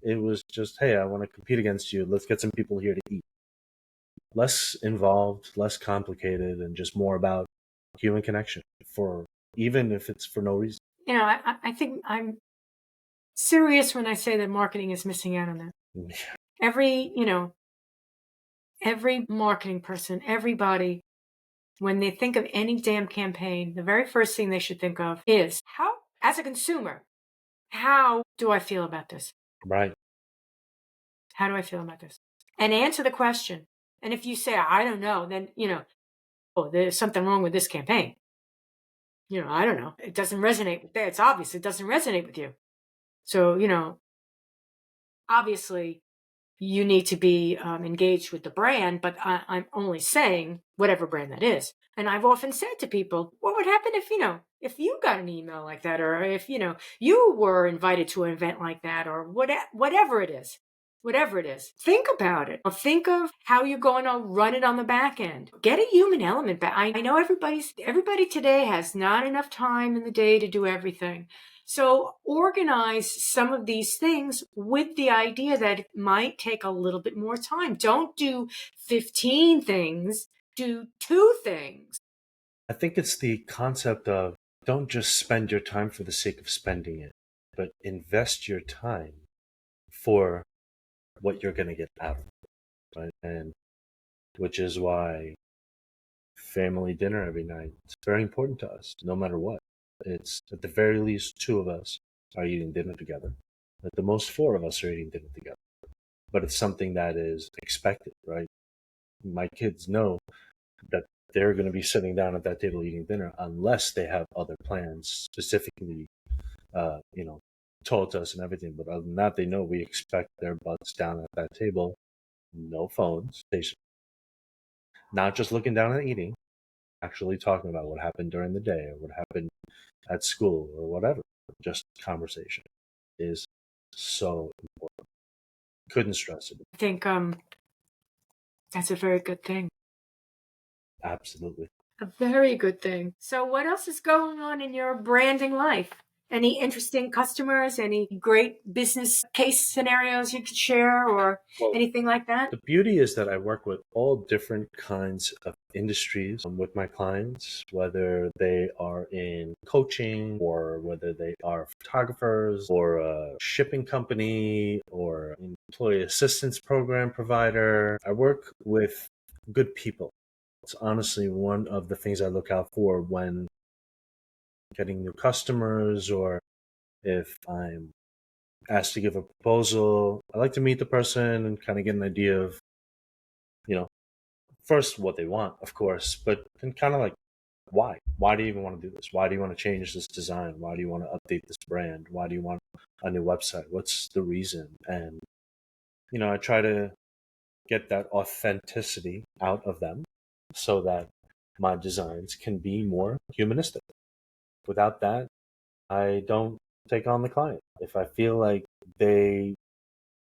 It was just, hey, I want to compete against you. Let's get some people here to eat. Less involved, less complicated, and just more about human connection, even if it's for no reason. I think I'm serious when I say that marketing is missing out on that. Yeah. Every marketing person, everybody, when they think of any damn campaign, the very first thing they should think of is as a consumer, how do I feel about this? Right. How do I feel about this? And answer the question. And if you say, I don't know, then, there's something wrong with this campaign. I don't know. It doesn't resonate with that. It's obvious it doesn't resonate with you. So, obviously you need to be engaged with the brand, but I'm only saying whatever brand that is. And I've often said to people, what would happen if you got an email like that, or if, you were invited to an event like that, or whatever it is. Whatever it is, think about it. Think of how you're going to run it on the back end. Get a human element back. I know everybody today has not enough time in the day to do everything. So organize some of these things with the idea that it might take a little bit more time. Don't do 15 things, do 2 things. I think it's the concept of don't just spend your time for the sake of spending it, but invest your time for what you're going to get out of it, right? And which is why family dinner every night is very important to us, no matter what. It's at the very least 2 of us are eating dinner together. At the most 4 of us are eating dinner together. But it's something that is expected, right? My kids know that they're going to be sitting down at that table eating dinner unless they have other plans specifically, told to us and everything. But other than that, they know we expect their butts down at that table, no phones, not just looking down and eating, actually talking about what happened during the day or what happened at school or whatever. Just conversation is so important. Couldn't stress it. I think That's a very good thing. Absolutely. A very good thing. So what else is going on in your branding life? Any interesting customers, any great business case scenarios you could share or Well, anything like that? the beauty is that I work with all different kinds of industries with my clients, whether they are in coaching or whether they are photographers or a shipping company or an employee assistance program provider. I work with good people. It's honestly one of the things I look out for when getting new customers or if I'm asked to give a proposal. I like to meet the person and kind of get an idea of, you know, first what they want, of course, but then kind of like why? Why do you even want to do this? Why do you want to change this design? Why do you want to update this brand? Why do you want a new website? What's the reason? And, I try to get that authenticity out of them so that my designs can be more humanistic. Without that, I don't take on the client. If I feel like they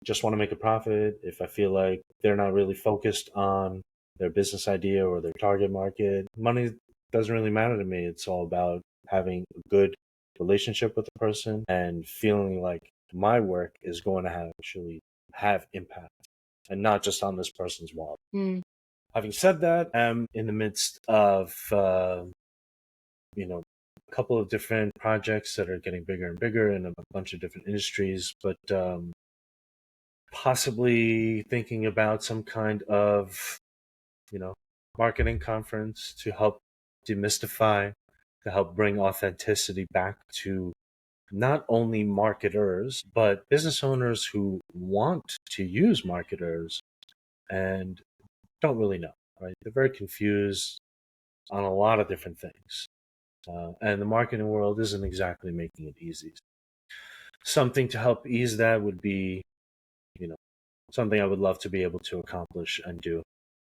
just want to make a profit, if I feel like they're not really focused on their business idea or their target market, money doesn't really matter to me. It's all about having a good relationship with the person and feeling like my work is going to actually have impact and not just on this person's wallet. Mm. Having said that, I'm in the midst of, a couple of different projects that are getting bigger and bigger in a bunch of different industries, but possibly thinking about some kind of, marketing conference to help demystify, to help bring authenticity back to not only marketers, but business owners who want to use marketers and don't really know, right? They're very confused on a lot of different things. And the marketing world isn't exactly making it easy. Something to help ease that would be, something I would love to be able to accomplish and do,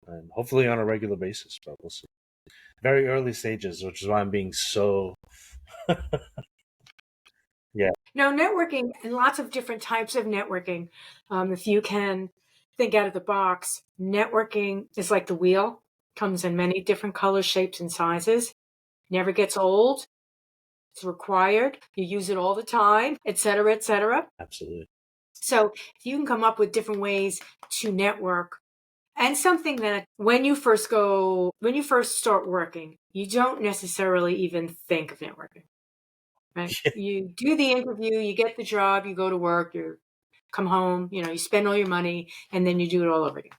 and hopefully on a regular basis, but we'll see. Very early stages, which is why I'm being so, yeah. No, networking and lots of different types of networking. If you can think out of the box, networking is like the wheel, comes in many different colors, shapes, and sizes, never gets old. It's required. You use it all the time, et cetera, et cetera. Absolutely. So if you can come up with different ways to network and something that when you first start working, you don't necessarily even think of networking, right? You do the interview, you get the job, you go to work, you come home, you spend all your money, and then you do it all over again.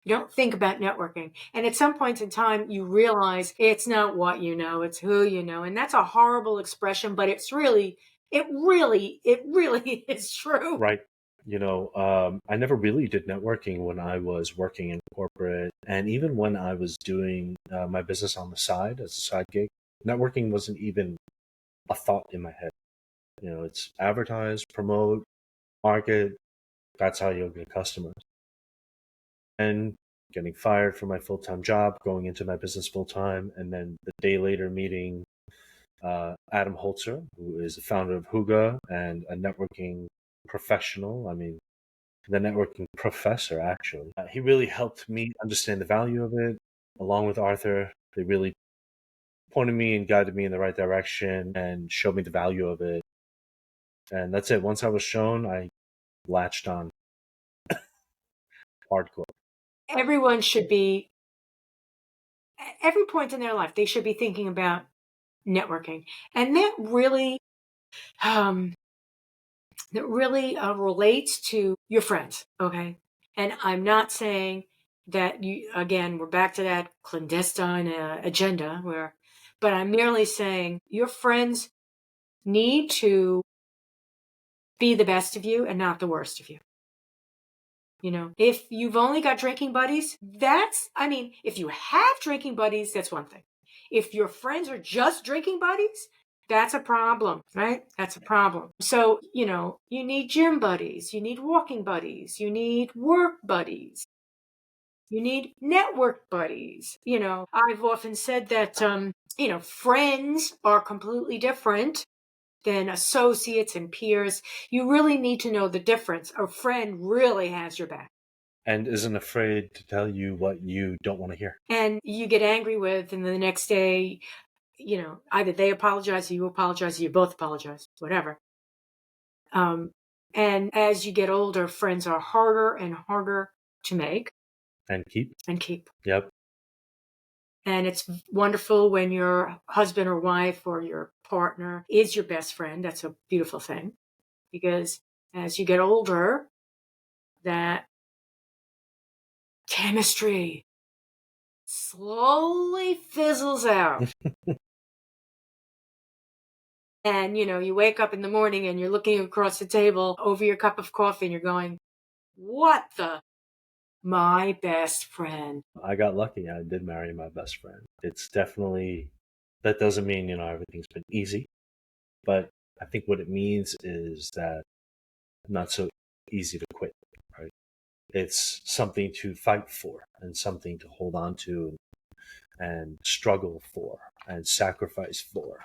You don't think about networking. And at some point in time, you realize it's not what you know, it's who you know. And that's a horrible expression, but it really is true. Right. I never really did networking when I was working in corporate, and even when I was doing my business on the side as a side gig, networking wasn't even a thought in my head. It's advertise, promote, market. That's how you'll get customers. And getting fired from my full-time job, going into my business full-time, and then the day later meeting Adam Holzer, who is the founder of Huga and a networking professional. I mean, the networking professor, actually. He really helped me understand the value of it. Along with Arthur, they really pointed me and guided me in the right direction and showed me the value of it. And that's it. Once I was shown, I latched on hardcore. Everyone should be, at every point in their life, they should be thinking about networking. And that really relates to your friends. Okay. And I'm not saying that again, we're back to that clandestine agenda but I'm merely saying your friends need to be the best of you and not the worst of you. If you've only got drinking buddies, if you have drinking buddies, that's one thing. If your friends are just drinking buddies, that's a problem, right? That's a problem. So, you need gym buddies, you need walking buddies, you need work buddies, you need network buddies. I've often said that, friends are completely different than associates and peers. You really need to know the difference. A friend really has your back. and isn't afraid to tell you what you don't want to hear. And you get angry with, and the next day, either they apologize or you apologize or you both apologize, whatever. And as you get older, friends are harder and harder to make And keep. and keep. Yep. And it's wonderful when your husband or wife or your partner is your best friend. That's a beautiful thing, because as you get older, that chemistry slowly fizzles out. And, you wake up in the morning and you're looking across the table over your cup of coffee and you're going, what the? My best friend. I got lucky. I did marry my best friend. It's definitely, that doesn't mean, everything's been easy, but I think what it means is that not so easy to quit, right? It's something to fight for and something to hold on to and struggle for and sacrifice for.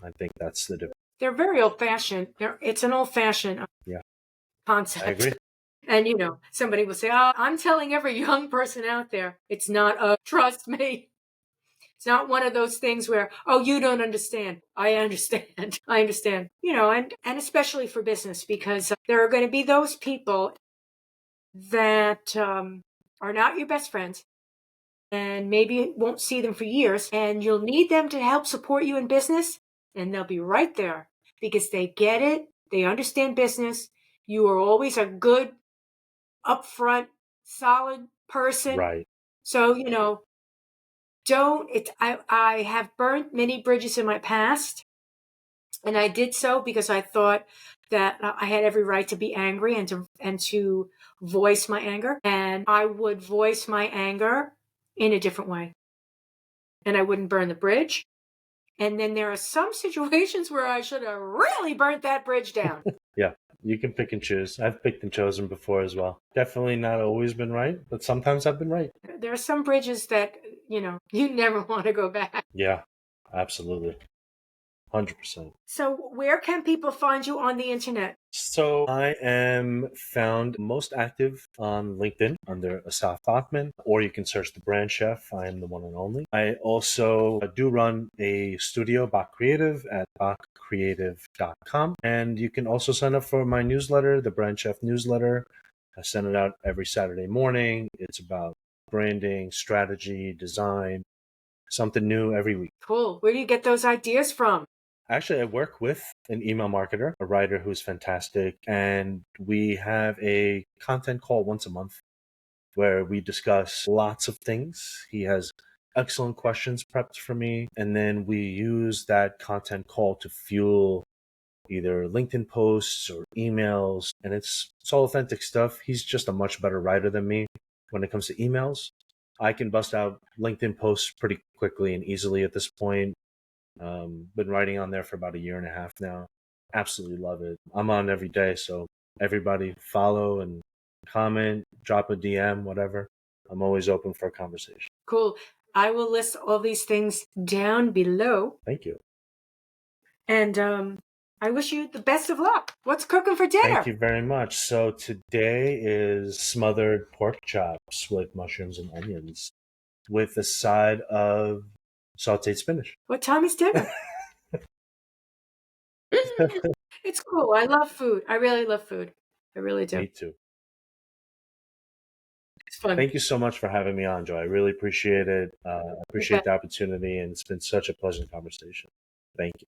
I think that's the difference. They're very old-fashioned. It's an old-fashioned concept. I agree. And, somebody will say, oh, I'm telling every young person out there, it's not trust me. It's not one of those things where, oh, you don't understand. I understand. I understand. And especially for business, because there are going to be those people that are not your best friends, and maybe won't see them for years, and you'll need them to help support you in business, and they'll be right there because they get it. They understand business. You are always a good, upfront, solid person. Right. So, I have burnt many bridges in my past, and I did so because I thought that I had every right to be angry and to voice my anger, and I would voice my anger in a different way, and I wouldn't burn the bridge. And then there are some situations where I should have really burnt that bridge down. Yeah, you can pick and choose. I've picked and chosen before as well. Definitely not always been right, but sometimes I've been right. There are some bridges that, you never want to go back. Yeah, absolutely. 100%. So where can people find you on the internet? So I am found most active on LinkedIn under Asaf Bachman, or you can search the brand chef. I am the one and only. I also do run a studio, Boch Creative, at bochcreative.com. And you can also sign up for my newsletter, the Brand Chef newsletter. I send it out every Saturday morning. It's about branding, strategy, design, something new every week. Cool. Where do you get those ideas from? Actually, I work with an email marketer, a writer who's fantastic, and we have a content call once a month where we discuss lots of things. He has excellent questions prepped for me, and then we use that content call to fuel either LinkedIn posts or emails, and it's all authentic stuff. He's just a much better writer than me when it comes to emails. I can bust out LinkedIn posts pretty quickly and easily at this point. Been writing on there for about 1.5 years now. Absolutely love it. I'm on every day, so everybody follow and comment, drop a DM, whatever. I'm always open for a conversation. Cool. I will list all these things down below. Thank you. And I wish you the best of luck. What's cooking for dinner? Thank you very much. So today is smothered pork chops with mushrooms and onions with a side of sauteed spinach. What time is dinner? It's cool. I love food. I really love food. I really do. Me too. It's fun. Thank you so much for having me on, Joe. I really appreciate it. I appreciate the opportunity, and it's been such a pleasant conversation. Thank you.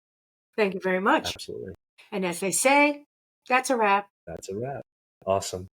Thank you very much. Absolutely. And as they say, that's a wrap. That's a wrap. Awesome.